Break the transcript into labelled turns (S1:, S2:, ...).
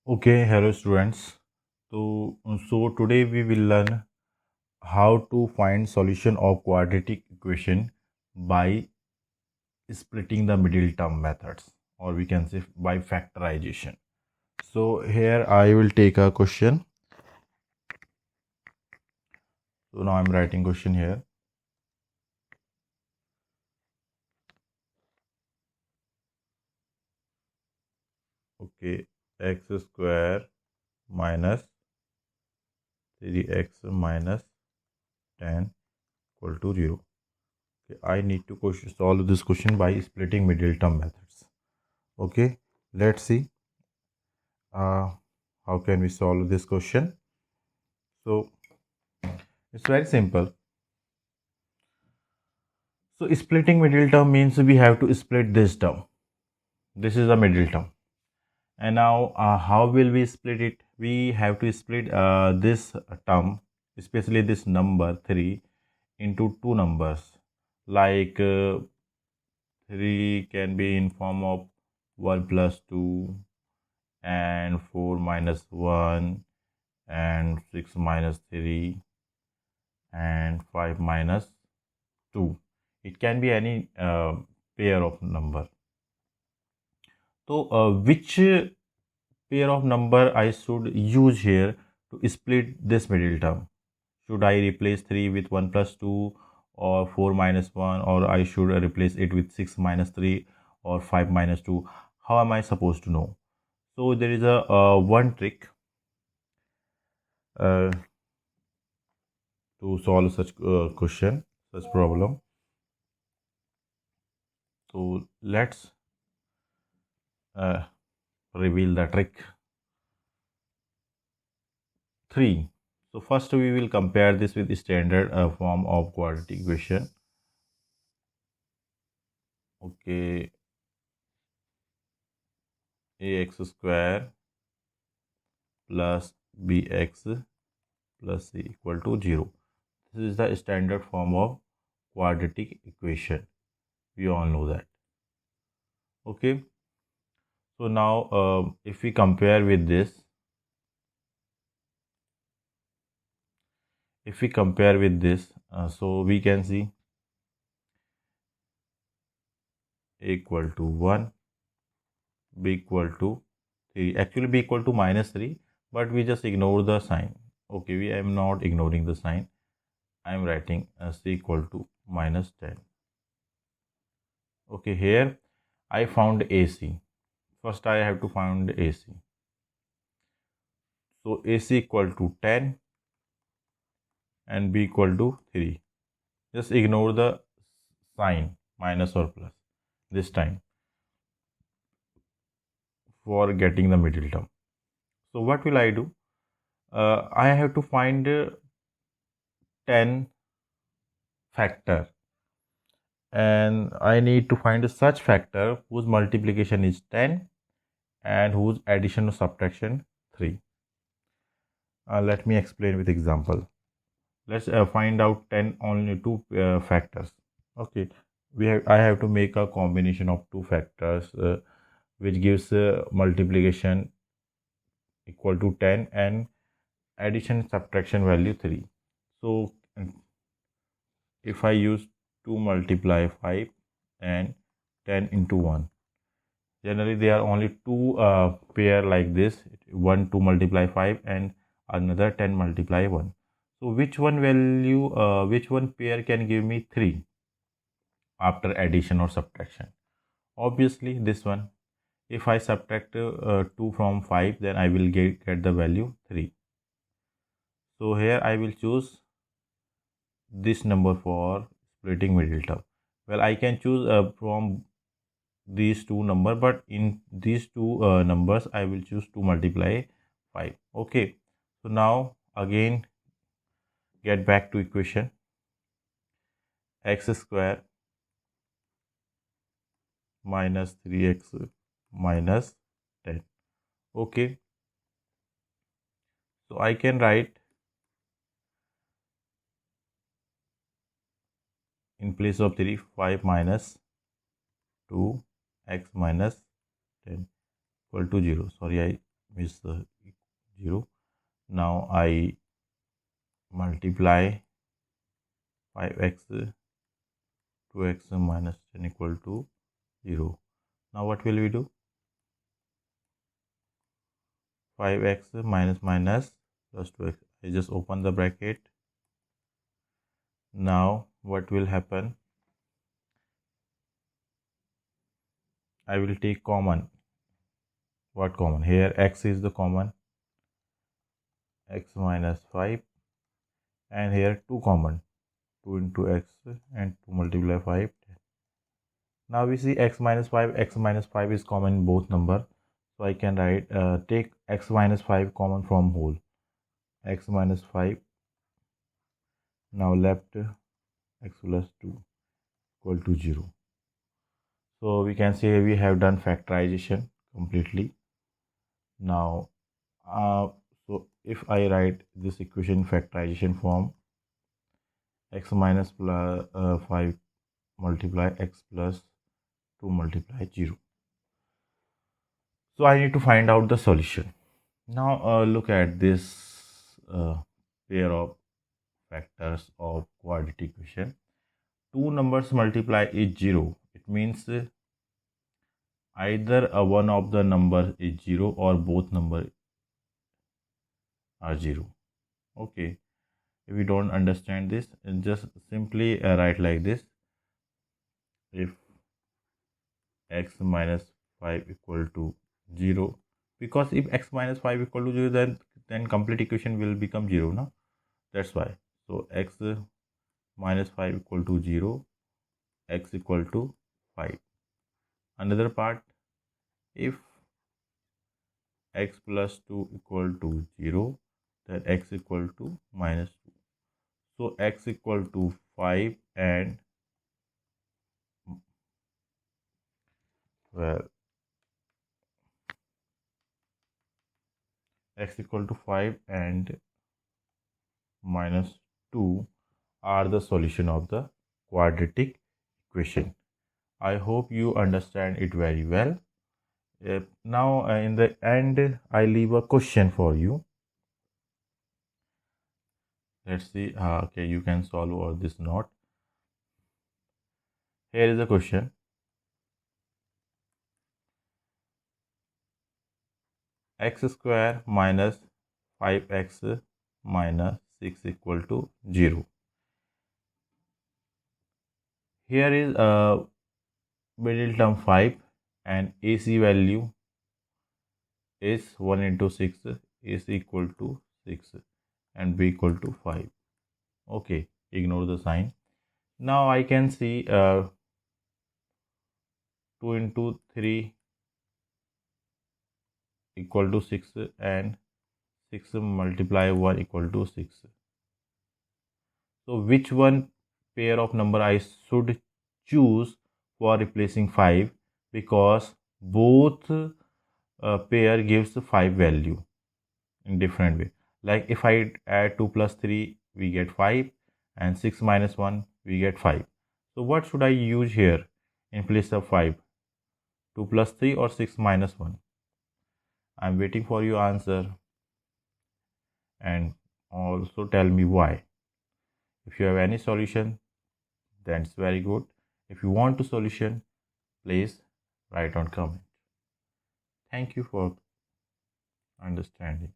S1: Okay, hello students. So today we will learn how to find solution of quadratic equation by splitting the middle term methods, or we can say by factorization. So here I will take a question. So now I'm writing question here. Okay, x square minus 3x minus 10 equal to 0. Okay, I need to solve this question by splitting middle term methods. Okay, let's see how can we solve this question. So it's very simple. So splitting middle term means we have to split this term. This is a middle term, and now how will we split it? We have to split this term, especially this number 3, into two numbers. Like 3 can be in form of 1 plus 2 and 4 minus 1 and 6 minus 3 and 5 minus 2. It can be any pair of number. So which pair of number I should use here to split this middle term? Should I replace 3 with 1 plus 2 or 4 minus 1, or I should replace it with 6 minus 3 or 5 minus 2? How am I supposed to know? So there is a one trick to solve such question, such problem. So let's reveal the trick. 3. So first we will compare this with the standard form of quadratic equation. Okay, ax square plus bx plus c equal to 0. This is the standard form of quadratic equation. We all know that. Okay. So now if we compare with this, so we can see a equal to 1, b equal to 3. Actually b equal to minus 3, but we just ignore the sign. Okay, I am not ignoring the sign. I am writing c equal to minus 10. Okay, here I found AC. First I have to find AC. So AC equal to 10 and b equal to 3. Just ignore the sign minus or plus this time for getting the middle term. So what will I do? I have to find 10 factor, and I need to find such factor whose multiplication is 10 and whose addition or subtraction 3. Let me explain with example. Let's find out 10 only two factors. Okay, I have to make a combination of two factors which gives multiplication equal to 10 and addition subtraction value 3. So if I use 2 multiply 5 and 10 into 1, generally there are only two pair like this, 1 2 multiply 5 and another 10 multiply 1. So which one which one pair can give me 3 after addition or subtraction? Obviously this one. If I subtract 2 from 5, then I will get the value 3. So here I will choose this number for splitting middle term. Well, I can choose from these two number, but in these two numbers I will choose to multiply 5. Okay, so now again get back to equation. X square minus 3x minus 10. Okay, so I can write in place of 3 5 minus 2 x minus 10 equal to 0. Sorry, I is 0. Now I multiply 5x 2x minus 10 equal to 0. Now what will we do? 5x minus minus plus 2x. I just open the bracket. Now what will happen? I will take common. What common? Here x is the common, x minus 5, and here 2 common, 2 into x and 2 multiply 5. Now we see x minus 5 is common in both numbers, so I can write take x minus 5 common from whole, x minus 5. Now left x plus 2 equal to 0. So we can say we have done factorization completely. Now so if I write this equation factorization form, x minus 5 multiply x plus 2 multiply 0. So I need to find out the solution. Now look at this pair of factors of quadratic equation. Two numbers multiply is 0. It means either one of the numbers is 0 or both numbers are 0. Okay, if you don't understand this, just simply write like this: if x minus 5 equal to 0, because if x minus 5 equal to 0, then complete equation will become 0, no? That's why. So x minus 5 equal to 0, x equal to 5. Another part, if x plus 2 equal to 0, then x equal to minus 2. So x equal to 5 and x equal to 5 and minus 2 are the solution of the quadratic equation. I hope you understand it very well. Now in the end, I leave a question for you. Let's see. Okay, you can solve all this note. Here is the question. X square minus 5x minus 6 equal to 0. Here is middle term 5 and AC value is 1 into 6, AC equal to 6 and B equal to 5. Okay, ignore the sign. Now I can see 2 into 3 equal to 6 and 6 multiply 1 equal to 6. So which one pair of number I should choose for replacing 5, because both pair gives 5 value in different way. Like if I add 2 plus 3 we get 5 and 6 minus 1 we get 5. So what should I use here in place of 5? 2 plus 3 or 6 minus 1? I'm waiting for your answer, and also tell me why. If you have any solution, then it's very good. If you want a solution, please write on comment. Thank you for understanding.